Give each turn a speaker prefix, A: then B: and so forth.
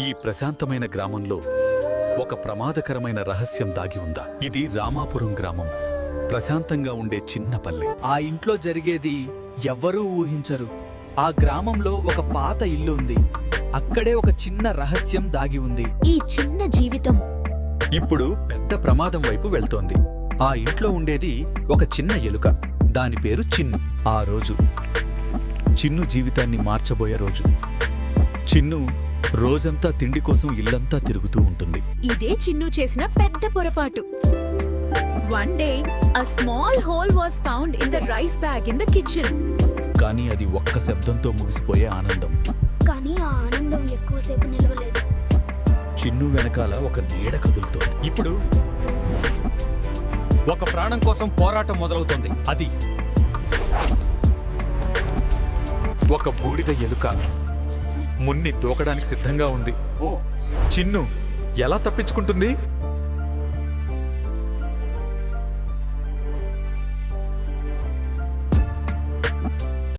A: ఈ ప్రశాంతమైన గ్రామంలో ఒక ప్రమాదకరమైన రహస్యం దాగి ఉందా? ఇది రామాపురం గ్రామం. ప్రశాంతంగా ఉండే చిన్న పల్లె.
B: ఆ ఇంట్లో జరిగేది ఎవ్వరూ ఊహించరు. ఆ గ్రామంలో ఒక పాత ఇల్లు ఉంది. అక్కడే ఒక చిన్న రహస్యం దాగి ఉంది.
C: ఈ చిన్న జీవితం
A: ఇప్పుడు పెద్ద ప్రమాదం వైపు వెళ్తోంది. ఆ ఇంట్లో ఉండేది ఒక చిన్న ఎలుక. దాని పేరు చిన్ను. ఆ రోజు చిన్ను జీవితాన్ని మార్చబోయే రోజు. చిన్ను రోజంతా తిండి కోసం ఇల్లంతా తిరుగుతూ ఉంటుంది.
C: ఇదే చిన్ను చేసిన పెద్ద పొరపాటు. One day, a small hole was found in the rice bag in the kitchen.
A: కానీ అది ఒక్క శబ్దంతో ముగిసిపోయే ఆనందం.
D: కానీ ఆ ఆనందం ఎక్కువసేపు నిలవలేదు.
A: చిన్ను వెనకాల ఒక నీడ కదులుతోంది. ఇప్పుడు ఒక ప్రాణం కోసం పోరాటం మొదలవుతోంది. అది ఒక బూడిద ఎలుక. మున్ని దూకడానికి సిద్ధంగా ఉంది. చిన్ను ఎలా తప్పించుకుంటుంది?